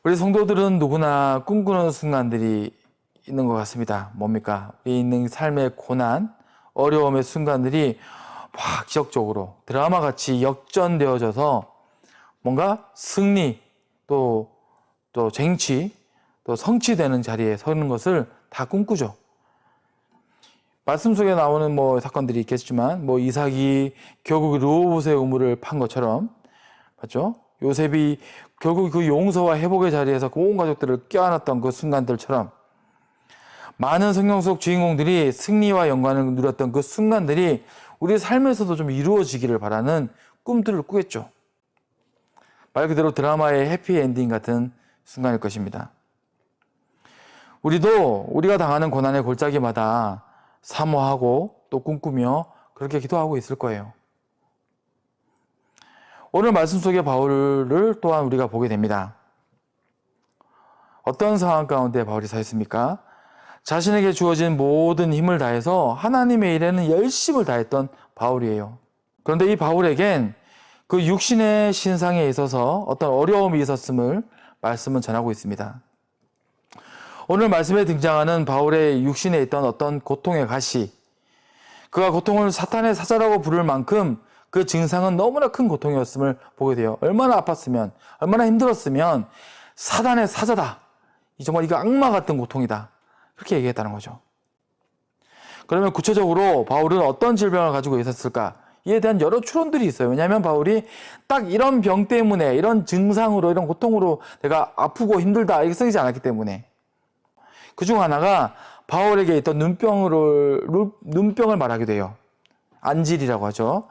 우리 성도들은 누구나 꿈꾸는 순간들이 있는 것 같습니다. 뭡니까? 우리 있는 삶의 고난, 어려움의 순간들이 막 기적적으로 드라마같이 역전되어져서 뭔가 승리, 또 쟁취, 또 성취되는 자리에 서는 것을 다 꿈꾸죠. 말씀 속에 나오는 사건들이 있겠지만, 이삭이 결국 르호봇의 우물을 판 것처럼, 맞죠? 요셉이 결국 그 용서와 회복의 자리에서 온 가족들을 껴안았던 그 순간들처럼, 많은 성경 속 주인공들이 승리와 영광을 누렸던 그 순간들이 우리 삶에서도 좀 이루어지기를 바라는 꿈들을 꾸겠죠. 말 그대로 드라마의 해피엔딩 같은 순간일 것입니다. 우리도 우리가 당하는 고난의 골짜기마다 사모하고 또 꿈꾸며 그렇게 기도하고 있을 거예요. 오늘 말씀 속의 바울을 또한 우리가 보게 됩니다. 어떤 상황 가운데 바울이 서 있습니까? 자신에게 주어진 모든 힘을 다해서 하나님의 일에는 열심을 다했던 바울이에요. 그런데 이 바울에겐 그 육신의 신상에 있어서 어떤 어려움이 있었음을 말씀은 전하고 있습니다. 오늘 말씀에 등장하는 바울의 육신에 있던 어떤 고통의 가시, 그가 고통을 사탄의 사자라고 부를 만큼 그 증상은 너무나 큰 고통이었음을 보게 돼요. 얼마나 아팠으면, 얼마나 힘들었으면 사단의 사자다. 정말 이거 악마 같은 고통이다. 그렇게 얘기했다는 거죠. 그러면 구체적으로 바울은 어떤 질병을 가지고 있었을까? 이에 대한 여러 추론들이 있어요. 왜냐하면 바울이 딱 이런 병 때문에, 이런 증상으로, 이런 고통으로 내가 아프고 힘들다 이렇게 쓰이지 않았기 때문에. 그중 하나가 바울에게 있던 눈병을 말하게 돼요. 안질이라고 하죠.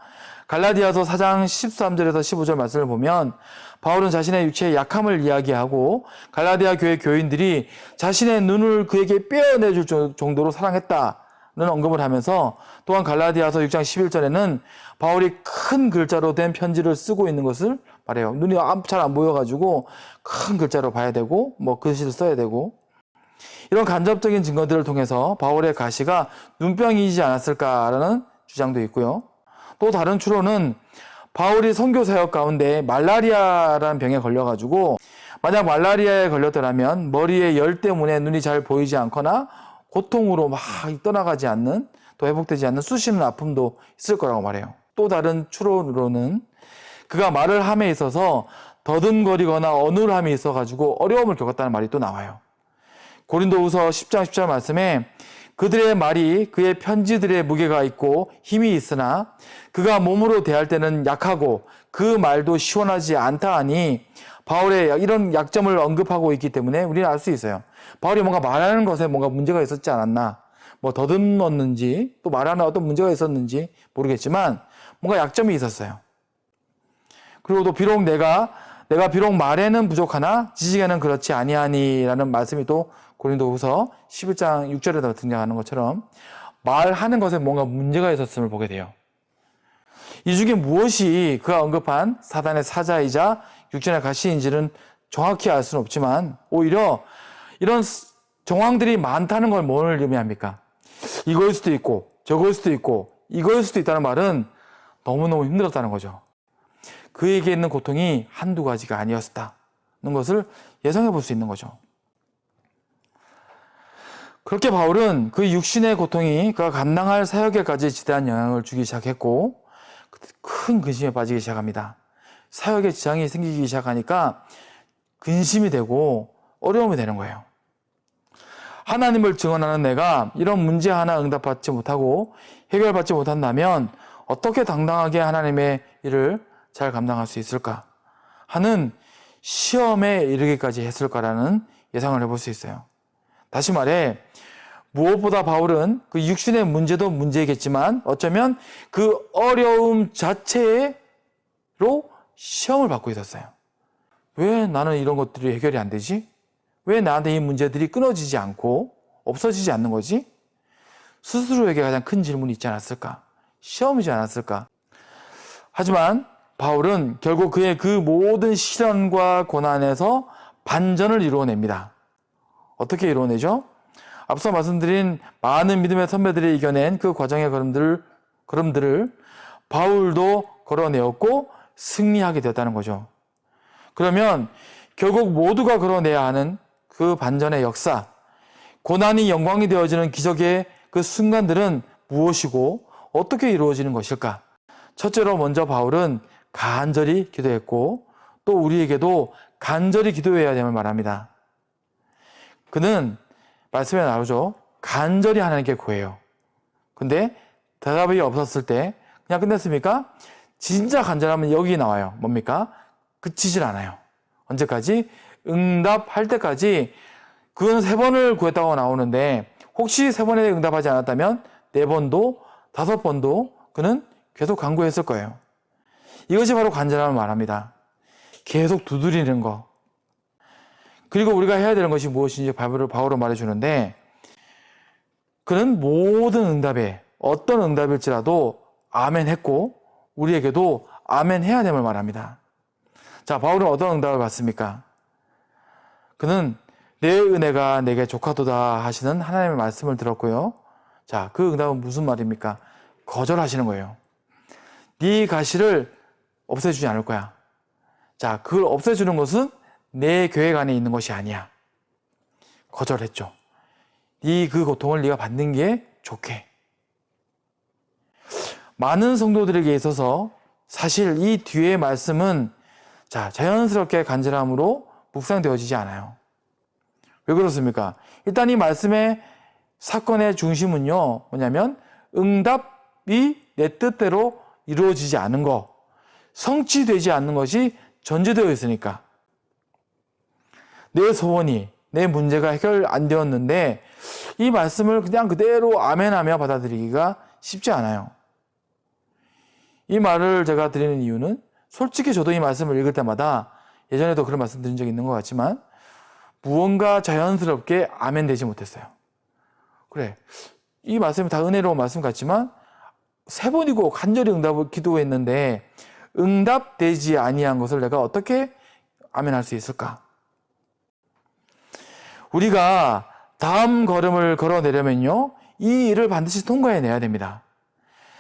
갈라디아서 4장 13절에서 15절 말씀을 보면 바울은 자신의 육체의 약함을 이야기하고 갈라디아 교회 교인들이 자신의 눈을 그에게 빼어내줄 정도로 사랑했다는 언급을 하면서, 또한 갈라디아서 6장 11절에는 바울이 큰 글자로 된 편지를 쓰고 있는 것을 말해요. 눈이 잘 안 보여가지고 큰 글자로 봐야 되고 글씨를 써야 되고, 이런 간접적인 증거들을 통해서 바울의 가시가 눈병이지 않았을까라는 주장도 있고요. 또 다른 추론은 바울이 선교 사역 가운데 말라리아라는 병에 걸려가지고 만약 말라리아에 걸렸더라면 머리의 열 때문에 눈이 잘 보이지 않거나 고통으로 막 떠나가지 않는, 또 회복되지 않는 쑤시는 아픔도 있을 거라고 말해요. 또 다른 추론으로는 그가 말을 함에 있어서 더듬거리거나 어눌함이 있어가지고 어려움을 겪었다는 말이 또 나와요. 고린도후서 10장 10절 말씀에 그들의 말이 그의 편지들의 무게가 있고 힘이 있으나 그가 몸으로 대할 때는 약하고 그 말도 시원하지 않다 하니, 바울의 이런 약점을 언급하고 있기 때문에 우리는 알 수 있어요. 바울이 뭔가 말하는 것에 뭔가 문제가 있었지 않았나, 더듬었는지 또 말하는 어떤 문제가 있었는지 모르겠지만 뭔가 약점이 있었어요. 그리고 또 비록 내가 비록 말에는 부족하나 지식에는 그렇지 아니하니라는 말씀이 또 고린도후서 11장 6절에도 등장하는 것처럼 말하는 것에 뭔가 문제가 있었음을 보게 돼요. 이 중에 무엇이 그가 언급한 사단의 사자이자 육신의 가시인지는 정확히 알 수는 없지만, 오히려 이런 정황들이 많다는 걸 뭘 의미합니까? 이거일 수도 있고 저거일 수도 있고 이거일 수도 있다는 말은 너무너무 힘들었다는 거죠. 그에게 있는 고통이 한두 가지가 아니었다는 것을 예상해 볼 수 있는 거죠. 그렇게 바울은 그 육신의 고통이 그가 감당할 사역에까지 지대한 영향을 주기 시작했고 큰 근심에 빠지기 시작합니다. 사역에 지장이 생기기 시작하니까 근심이 되고 어려움이 되는 거예요. 하나님을 증언하는 내가 이런 문제 하나 응답받지 못하고 해결받지 못한다면 어떻게 당당하게 하나님의 일을 잘 감당할 수 있을까 하는 시험에 이르기까지 했을까라는 예상을 해볼 수 있어요. 다시 말해, 무엇보다 바울은 그 육신의 문제도 문제겠지만 어쩌면 그 어려움 자체로 시험을 받고 있었어요. 왜 나는 이런 것들이 해결이 안 되지? 왜 나한테 이 문제들이 끊어지지 않고 없어지지 않는 거지? 스스로에게 가장 큰 질문이 있지 않았을까? 시험이지 않았을까? 하지만 바울은 결국 그의 그 모든 시련과 고난에서 반전을 이루어냅니다. 어떻게 이루어내죠? 앞서 말씀드린 많은 믿음의 선배들이 이겨낸 그 과정의 걸음들을 바울도 걸어내었고 승리하게 되었다는 거죠. 그러면 결국 모두가 걸어내야 하는 그 반전의 역사, 고난이 영광이 되어지는 기적의 그 순간들은 무엇이고 어떻게 이루어지는 것일까? 첫째로 먼저 바울은 간절히 기도했고 또 우리에게도 간절히 기도해야 됨을 말합니다. 그는 말씀에 나오죠. 간절히 하나님께 구해요. 근데 대답이 없었을 때 그냥 끝냈습니까? 진짜 간절하면 여기 나와요. 뭡니까? 그치질 않아요. 언제까지? 응답할 때까지. 그건 3번을 구했다고 나오는데 혹시 3번에 응답하지 않았다면 4번도 5번도 그는 계속 간구했을 거예요. 이것이 바로 간절함을 말합니다. 계속 두드리는 거. 그리고 우리가 해야 되는 것이 무엇인지 바울은 말해주는데 그는 모든 응답에 어떤 응답일지라도 아멘 했고 우리에게도 아멘 해야 됨을 말합니다. 자, 바울은 어떤 응답을 받습니까? 그는 내 은혜가 내게 족하도다 하시는 하나님의 말씀을 들었고요. 자, 그 응답은 무슨 말입니까? 거절하시는 거예요. 네 가시를 없애주지 않을 거야. 자, 그걸 없애주는 것은 내 계획 안에 있는 것이 아니야. 거절했죠. 네 그 고통을 네가 받는 게 좋게. 많은 성도들에게 있어서 사실 이 뒤의 말씀은 자, 자연스럽게 간절함으로 묵상되어지지 않아요. 왜 그렇습니까? 일단 이 말씀의 사건의 중심은요, 뭐냐면 응답이 내 뜻대로 이루어지지 않은 거, 성취되지 않는 것이 전제되어 있으니까. 내 소원이, 내 문제가 해결 안 되었는데 이 말씀을 그냥 그대로 아멘하며 받아들이기가 쉽지 않아요. 이 말을 제가 드리는 이유는 솔직히 저도 이 말씀을 읽을 때마다 예전에도 그런 말씀 드린 적이 있는 것 같지만 무언가 자연스럽게 아멘 되지 못했어요. 그래, 이 말씀이 다 은혜로운 말씀 같지만 3번이고 간절히 응답을 기도했는데 응답되지 아니한 것을 내가 어떻게 아멘할 수 있을까? 우리가 다음 걸음을 걸어내려면요, 이 일을 반드시 통과해내야 됩니다.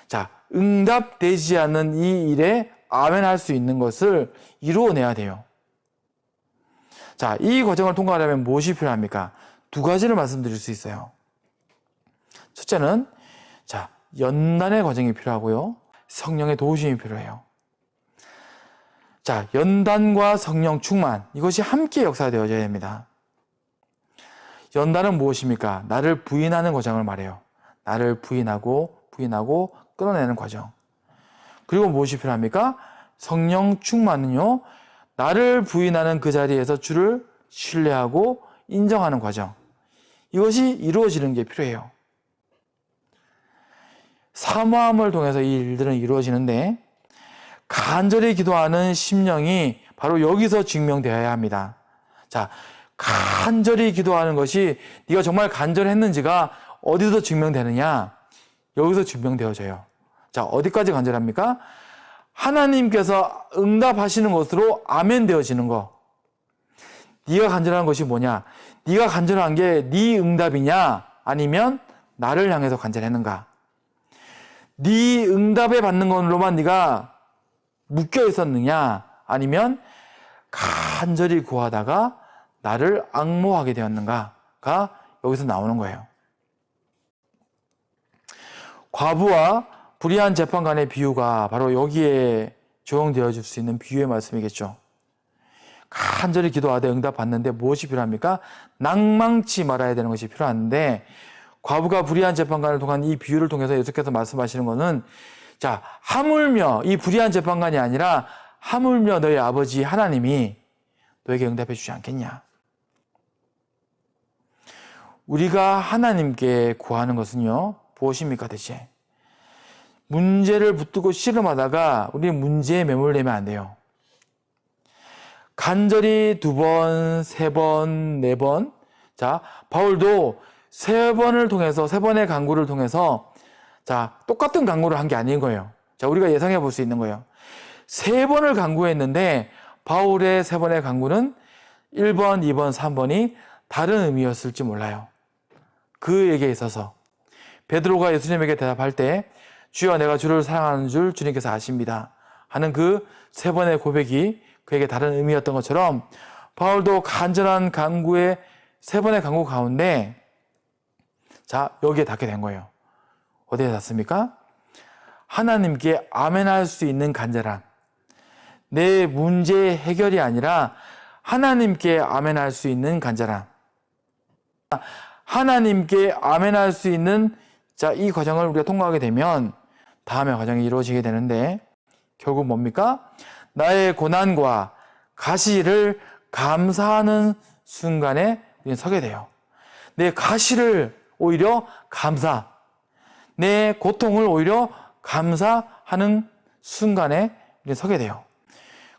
자, 응답되지 않는 이 일에 아멘할 수 있는 것을 이루어내야 돼요. 자, 이 과정을 통과하려면 무엇이 필요합니까? 2가지를 말씀드릴 수 있어요. 첫째는 자, 연단의 과정이 필요하고요. 성령의 도우심이 필요해요. 자, 연단과 성령 충만, 이것이 함께 역사되어져야 됩니다. 연단은 무엇입니까? 나를 부인하는 과정을 말해요. 나를 부인하고 끌어내는 과정. 그리고 무엇이 필요합니까? 성령 충만은요, 나를 부인하는 그 자리에서 주를 신뢰하고 인정하는 과정. 이것이 이루어지는 게 필요해요. 사모함을 통해서 이 일들은 이루어지는데 간절히 기도하는 심령이 바로 여기서 증명되어야 합니다. 자, 간절히 기도하는 것이 네가 정말 간절했는지가 어디서 증명되느냐? 여기서 증명되어져요. 자, 어디까지 간절합니까? 하나님께서 응답하시는 것으로 아멘 되어지는 거. 네가 간절한 것이 뭐냐? 네가 간절한 게 네 응답이냐? 아니면 나를 향해서 간절했는가? 네 응답에 받는 걸로만 네가 묶여 있었느냐? 아니면 간절히 구하다가 나를 앙모하게 되었는가가 여기서 나오는 거예요. 과부와 불의한 재판관의 비유가 바로 여기에 적용되어질 수 있는 비유의 말씀이겠죠. 간절히 기도하되 응답받는데 무엇이 필요합니까? 낭망치 말아야 되는 것이 필요한데 과부가 불의한 재판관을 통한 이 비유를 통해서 예수께서 말씀하시는 것은 자, 하물며 이 불의한 재판관이 아니라 하물며 너희 아버지 하나님이 너에게 응답해 주지 않겠냐? 우리가 하나님께 구하는 것은요, 무엇입니까 대체? 문제를 붙들고 씨름하다가 우리 문제에 매몰되면 안 돼요. 간절히 2번, 3번, 4번. 자, 바울도 3번을 통해서, 3번의 간구를 통해서 자, 똑같은 간구를 한 게 아닌 거예요. 자, 우리가 예상해 볼 수 있는 거예요. 3번을 간구했는데 바울의 3번의 간구는 1번, 2번, 3번이 다른 의미였을지 몰라요. 그에게 있어서 베드로가 예수님에게 대답할 때 주여 내가 주를 사랑하는 줄 주님께서 아십니다 하는 그 3번의 고백이 그에게 다른 의미였던 것처럼 바울도 간절한 간구의 3번의 간구 가운데 자, 여기에 닿게 된 거예요. 어디에 닿습니까? 하나님께 아멘할 수 있는 간절함. 내 문제 해결이 아니라 하나님께 아멘할 수 있는 간절함. 하나님께 아멘할 수 있는 자, 이 과정을 우리가 통과하게 되면 다음의 과정이 이루어지게 되는데 결국 뭡니까? 나의 고난과 가시를 감사하는 순간에 우리는 서게 돼요. 내 가시를 오히려 감사, 내 고통을 오히려 감사하는 순간에 우리는 서게 돼요.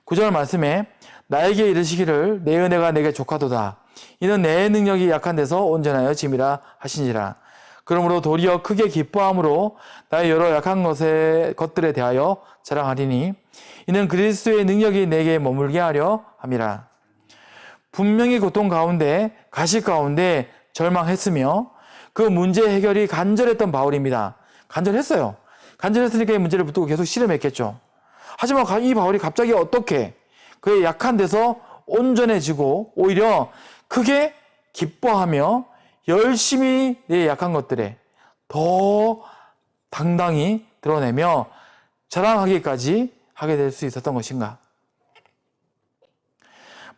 9절 말씀에 나에게 이르시기를 내 은혜가 내게 족하도다. 이는 내 능력이 약한 데서 온전하여 짐이라 하시니라. 그러므로 도리어 크게 기뻐함으로 나의 여러 약한 것들에 대하여 자랑하리니 이는 그리스도의 능력이 내게 머물게 하려 함이라. 분명히 고통 가운데 가시 가운데 절망했으며 그 문제 해결이 간절했던 바울입니다. 간절했어요. 간절했으니까 이 문제를 붙들고 계속 씨름했겠죠. 하지만 이 바울이 갑자기 어떻게 그의 약한 데서 온전해지고 오히려 크게 기뻐하며 열심히 내 약한 것들에 더 당당히 드러내며 자랑하기까지 하게 될 수 있었던 것인가?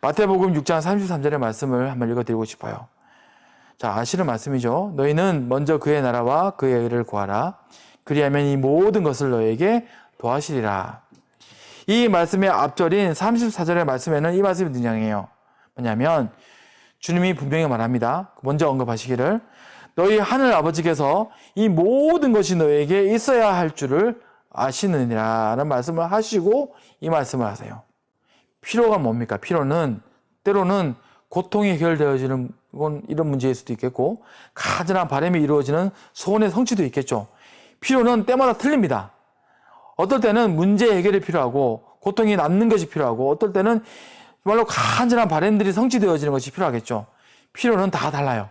마태복음 6장 33절의 말씀을 한번 읽어드리고 싶어요. 자, 아시는 말씀이죠. 너희는 먼저 그의 나라와 그의 의를 구하라. 그리하면 이 모든 것을 너에게 더하시리라. 이 말씀의 앞절인 34절의 말씀에는 이 말씀이 등장해요. 뭐냐면 주님이 분명히 말합니다. 먼저 언급하시기를 너희 하늘 아버지께서 이 모든 것이 너에게 있어야 할 줄을 아시느니라 라는 말씀을 하시고 이 말씀을 하세요. 필요가 뭡니까? 필요는 때로는 고통이 해결되어지는 이런 문제일 수도 있겠고 간절한 바람이 이루어지는 소원의 성취도 있겠죠. 필요는 때마다 틀립니다. 어떨 때는 문제 해결이 필요하고 고통이 낫는 것이 필요하고 어떨 때는 정말로 간절한 바람들이 성취되어지는 것이 필요하겠죠. 필요는 다 달라요.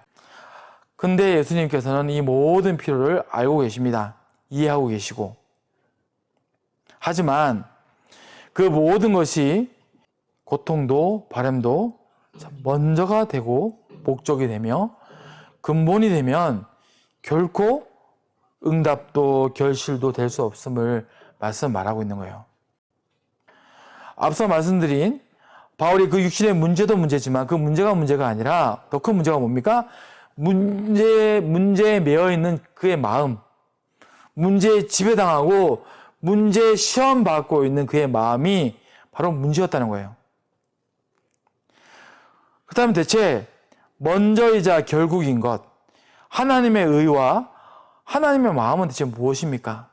근데 예수님께서는 이 모든 필요를 알고 계십니다. 이해하고 계시고 하지만 그 모든 것이 고통도 바람도 먼저가 되고 목적이 되며 근본이 되면 결코 응답도 결실도 될 수 없음을 말하고 있는 거예요. 앞서 말씀드린 바울이 그 육신의 문제도 문제지만 그 문제가 문제가 아니라 더 큰 문제가 뭡니까? 문제에 매여 있는 그의 마음, 문제에 지배당하고 문제에 시험 받고 있는 그의 마음이 바로 문제였다는 거예요. 그렇다면 대체 먼저이자 결국인 것, 하나님의 의와 하나님의 마음은 대체 무엇입니까?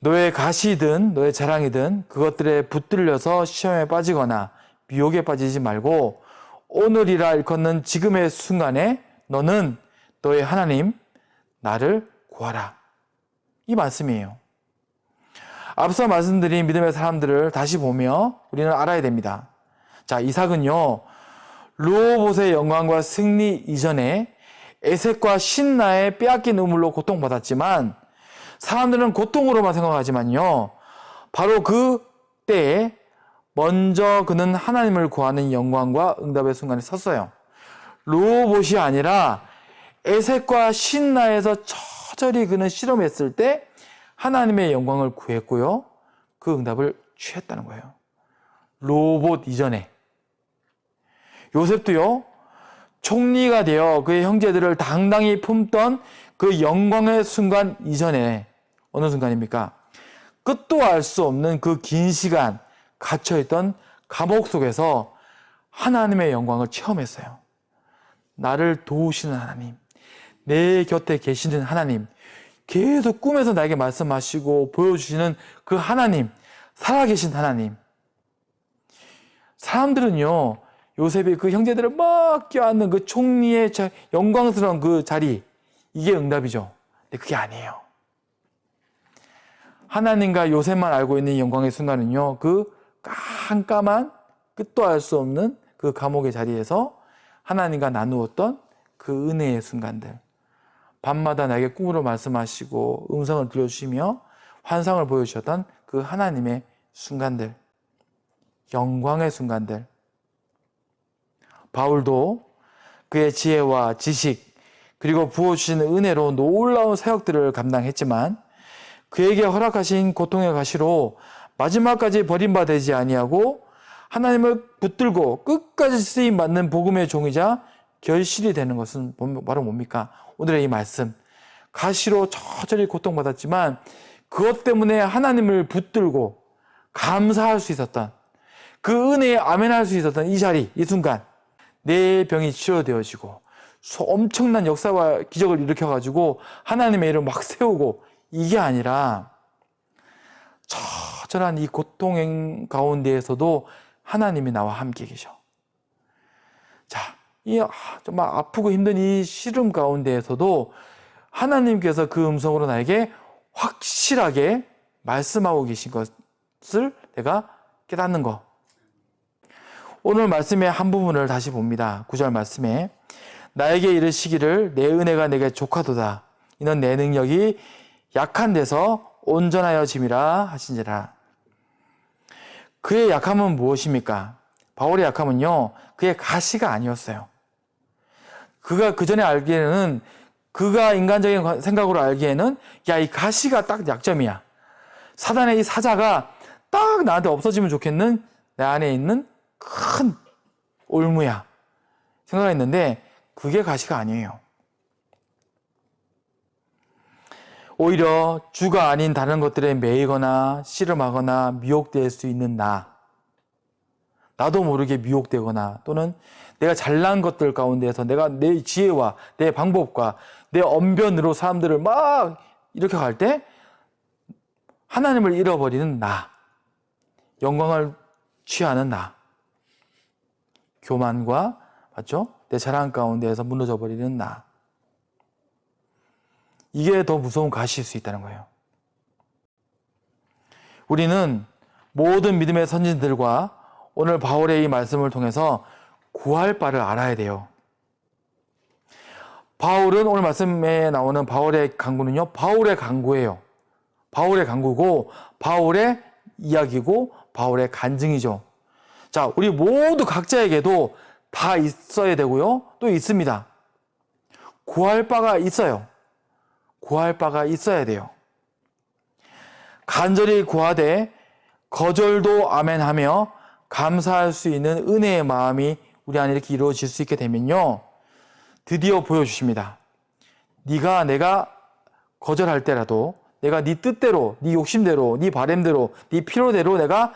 너의 가시든 너의 자랑이든 그것들에 붙들려서 시험에 빠지거나 미혹에 빠지지 말고 오늘이라 일컫는 지금의 순간에 너는 너의 하나님 나를 구하라. 이 말씀이에요. 앞서 말씀드린 믿음의 사람들을 다시 보며 우리는 알아야 됩니다. 자, 이삭은요 르호봇의 영광과 승리 이전에 에색과 신나의 빼앗긴 우물로 고통받았지만 사람들은 고통으로만 생각하지만요 바로 그 때에 먼저 그는 하나님을 구하는 영광과 응답의 순간에 섰어요. 르호봇이 아니라 에색과 신나에서 처절히 그는 실험했을 때 하나님의 영광을 구했고요 그 응답을 취했다는 거예요. 르호봇 이전에 요셉도요 총리가 되어 그의 형제들을 당당히 품던 그 영광의 순간 이전에 어느 순간입니까? 끝도 알 수 없는 그 긴 시간 갇혀있던 감옥 속에서 하나님의 영광을 체험했어요. 나를 도우시는 하나님, 내 곁에 계시는 하나님, 계속 꿈에서 나에게 말씀하시고 보여주시는 그 하나님, 살아계신 하나님. 사람들은요 요셉이 그 형제들을 막 껴안는 그 총리의 영광스러운 그 자리, 이게 응답이죠. 근데 그게 아니에요. 하나님과 요셉만 알고 있는 영광의 순간은요 그 깜깜한 끝도 알 수 없는 그 감옥의 자리에서 하나님과 나누었던 그 은혜의 순간들, 밤마다 나에게 꿈으로 말씀하시고 음성을 들려주시며 환상을 보여주셨던 그 하나님의 순간들, 영광의 순간들. 바울도 그의 지혜와 지식 그리고 부어주신 은혜로 놀라운 사역들을 감당했지만 그에게 허락하신 고통의 가시로 마지막까지 버림받지 아니하고 하나님을 붙들고 끝까지 쓰임받는 복음의 종이자 결실이 되는 것은 바로 뭡니까? 오늘의 이 말씀. 가시로 처절히 고통받았지만 그것 때문에 하나님을 붙들고 감사할 수 있었던 그 은혜에 아멘할 수 있었던 이 자리, 이 순간 내 병이 치료되어지고 엄청난 역사와 기적을 일으켜가지고 하나님의 이름을 막 세우고 이게 아니라 처절한 이 고통 가운데에서도 하나님이 나와 함께 계셔. 자, 이 정말 아프고 힘든 이 시름 가운데에서도 하나님께서 그 음성으로 나에게 확실하게 말씀하고 계신 것을 내가 깨닫는 것. 오늘 말씀의 한 부분을 다시 봅니다. 9절 말씀에 나에게 이르시기를 내 은혜가 내게 족하도다. 이는 내 능력이 약한 데서 온전하여짐이라 하신지라. 그의 약함은 무엇입니까? 바울의 약함은요, 그의 가시가 아니었어요. 그가 그 전에 알기에는, 그가 인간적인 생각으로 알기에는, 야, 이 가시가 딱 약점이야. 사단의 이 사자가 딱 나한테 없어지면 좋겠는 내 안에 있는 큰 올무야. 생각했는데, 그게 가시가 아니에요. 오히려 주가 아닌 다른 것들에 매이거나 씨름하거나 미혹될 수 있는 나도 모르게 미혹되거나 또는 내가 잘난 것들 가운데에서 내가 내 지혜와 내 방법과 내 언변으로 사람들을 막 이렇게 갈 때 하나님을 잃어버리는 영광을 취하는 교만과 맞죠? 내 자랑 가운데에서 무너져 버리는 이게 더 무서운 가시일 수 있다는 거예요. 우리는 모든 믿음의 선진들과 오늘 바울의 이 말씀을 통해서 구할 바를 알아야 돼요. 바울은 오늘 말씀에 나오는 바울의 강구는요, 바울의 강구예요. 바울의 강구고, 바울의 이야기고, 바울의 간증이죠. 자, 우리 모두 각자에게도 다 있어야 되고요, 또 있습니다. 구할 바가 있어요. 구할 바가 있어야 돼요. 간절히 구하되 거절도 아멘하며 감사할 수 있는 은혜의 마음이 우리 안에 이렇게 이루어질 수 있게 되면요, 드디어 보여주십니다. 내가 거절할 때라도 내가 네 뜻대로, 네 욕심대로, 네 바램대로, 네 필요대로 내가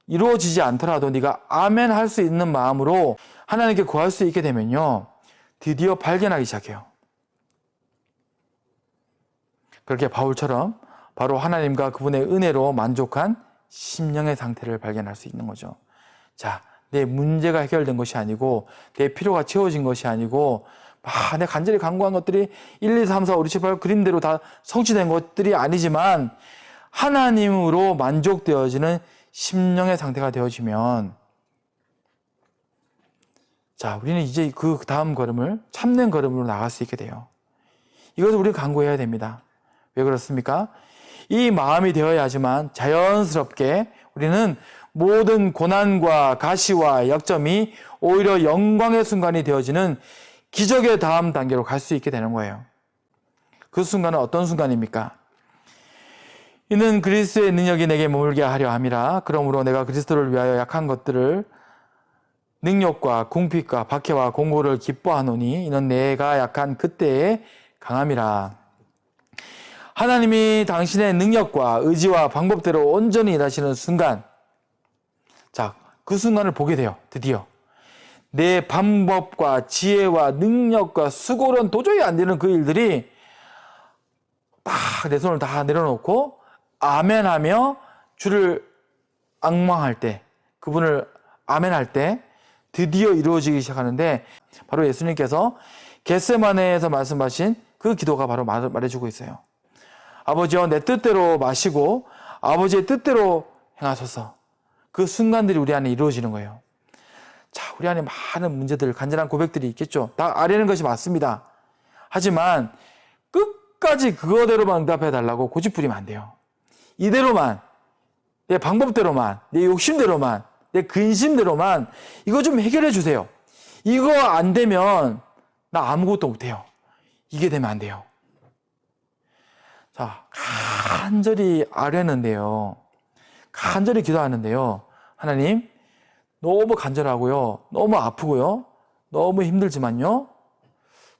이루어지지 않더라도 네가 아멘 할 수 있는 마음으로 하나님께 구할 수 있게 되면요, 드디어 발견하기 시작해요. 그렇게 바울처럼 바로 하나님과 그분의 은혜로 만족한 심령의 상태를 발견할 수 있는 거죠. 자, 내 문제가 해결된 것이 아니고 내 필요가 채워진 것이 아니고 내가 간절히 간구한 것들이 1, 2, 3, 4, 5, 6, 7, 8 그림대로 다 성취된 것들이 아니지만 하나님으로 만족되어지는 심령의 상태가 되어지면, 자, 우리는 이제 그 다음 걸음을 참된 걸음으로 나갈 수 있게 돼요. 이것을 우리는 간구해야 됩니다. 왜 그렇습니까? 이 마음이 되어야지만 자연스럽게 우리는 모든 고난과 가시와 약점이 오히려 영광의 순간이 되어지는 기적의 다음 단계로 갈 수 있게 되는 거예요. 그 순간은 어떤 순간입니까? 이는 그리스도의 능력이 내게 머물게 하려 함이라. 그러므로 내가 그리스도를 위하여 약한 것들을 능력과 궁핍과 박해와 공고를 기뻐하노니 이는 내가 약한 그때의 강함이라. 하나님이 당신의 능력과 의지와 방법대로 온전히 일하시는 순간, 자, 그 순간을 보게 돼요. 드디어 내 방법과 지혜와 능력과 수고로는 도저히 안 되는 그 일들이 내 손을 다 내려놓고 아멘하며 주를 앙망할 때, 그분을 아멘할 때 드디어 이루어지기 시작하는데, 바로 예수님께서 겟세마네에서 말씀하신 그 기도가 바로 말해주고 있어요. 아버지여, 내 뜻대로 마시고 아버지의 뜻대로 행하소서. 그 순간들이 우리 안에 이루어지는 거예요. 자, 우리 안에 많은 문제들, 간절한 고백들이 있겠죠. 다 아뢰는 것이 맞습니다. 하지만 끝까지 그거대로만 응답해 달라고 고집부리면 안 돼요. 이대로만, 내 방법대로만, 내 욕심대로만 내 근심대로만 이거 좀 해결해 주세요. 이거 안 되면 나 아무것도 못해요. 이게 되면 안 돼요. 자, 간절히 아뢰는데요. 간절히 기도하는데요. 하나님, 너무 간절하고요. 너무 아프고요. 너무 힘들지만요.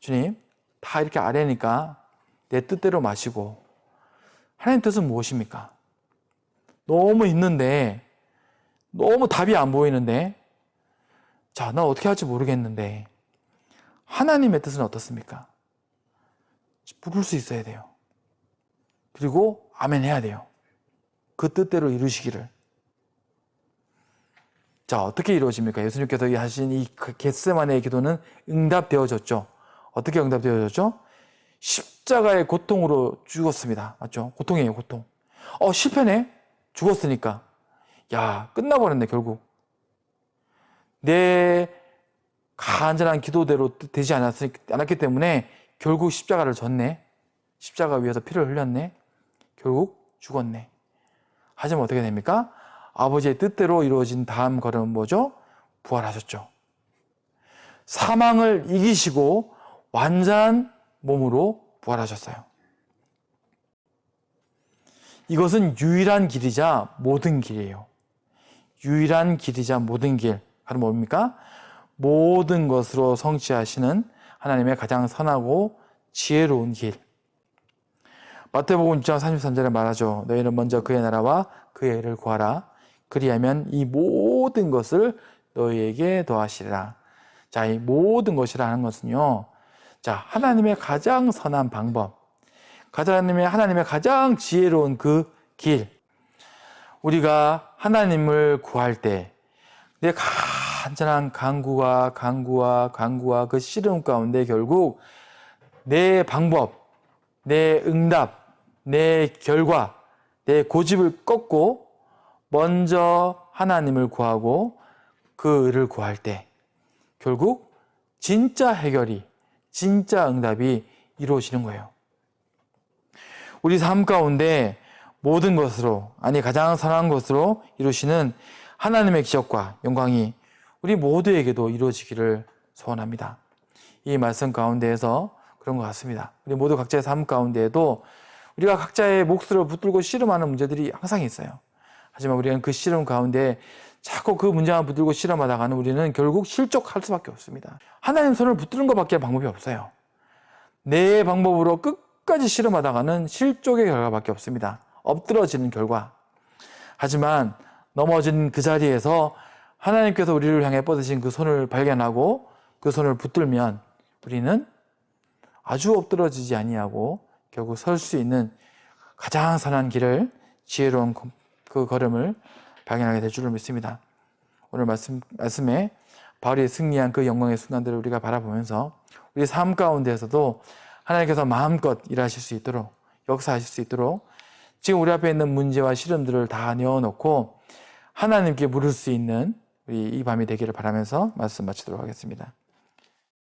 주님, 다 이렇게 아뢰니까 내 뜻대로 마시고. 하나님 뜻은 무엇입니까? 너무 힘든데, 너무 답이 안 보이는데, 자, 나 어떻게 할지 모르겠는데, 하나님의 뜻은 어떻습니까? 부를 수 있어야 돼요. 그리고 아멘 해야 돼요. 그 뜻대로 이루시기를. 자, 어떻게 이루어집니까? 예수님께서 하신 이 겟세마네의 기도는 응답되어졌죠. 어떻게 응답되어졌죠? 십자가의 고통으로 죽었습니다. 맞죠? 고통이에요, 고통. 실패네? 죽었으니까. 야, 끝나버렸네, 결국. 내 간절한 기도대로 되지 않았기 때문에 결국 십자가를 졌네. 십자가 위에서 피를 흘렸네. 결국 죽었네. 하지만 어떻게 됩니까? 아버지의 뜻대로 이루어진 다음 걸음은 뭐죠? 부활하셨죠. 사망을 이기시고 완전한 몸으로 부활하셨어요. 이것은 유일한 길이자 모든 길이에요. 유일한 길이자 모든 길. 바로 뭡니까? 모든 것으로 성취하시는 하나님의 가장 선하고 지혜로운 길. 마태복음 6장 33절에 말하죠. 너희는 먼저 그의 나라와 그의 의를 구하라. 그리하면 이 모든 것을 너희에게 더하시리라. 자, 이 모든 것이라는 것은요. 자, 하나님의 가장 선한 방법. 하나님의 가장 지혜로운 그 길. 우리가 하나님을 구할 때 내 간절한 간구와 그 씨름 가운데 결국 내 방법, 내 응답, 내 결과, 내 고집을 꺾고 먼저 하나님을 구하고 그 의를 구할 때 결국 진짜 해결이, 진짜 응답이 이루어지는 거예요. 우리 삶 가운데 모든 것으로, 가장 선한 것으로 이루시는 하나님의 기적과 영광이 우리 모두에게도 이루어지기를 소원합니다. 이 말씀 가운데에서 그런 것 같습니다. 우리 모두 각자의 삶 가운데에도 우리가 각자의 몫을 붙들고 씨름하는 문제들이 항상 있어요. 하지만 우리는 그 씨름 가운데 자꾸 그 문제만 붙들고 씨름하다가는 우리는 결국 실족할 수밖에 없습니다. 하나님 손을 붙드는 것밖에 방법이 없어요. 내 방법으로 끝까지 씨름하다가는 실족의 결과밖에 없습니다. 엎드러지는 결과. 하지만 넘어진 그 자리에서 하나님께서 우리를 향해 뻗으신 그 손을 발견하고 그 손을 붙들면 우리는 아주 엎드러지지 아니하고 결국 설 수 있는 가장 선한 길을, 지혜로운 그 걸음을 발견하게 될 줄을 믿습니다. 오늘 말씀에 바울이 승리한 그 영광의 순간들을 우리가 바라보면서 우리 삶 가운데에서도 하나님께서 마음껏 일하실 수 있도록, 역사하실 수 있도록 지금 우리 앞에 있는 문제와 시름들을 다 내어놓고 하나님께 물을 수 있는 우리 이 밤이 되기를 바라면서 말씀 마치도록 하겠습니다.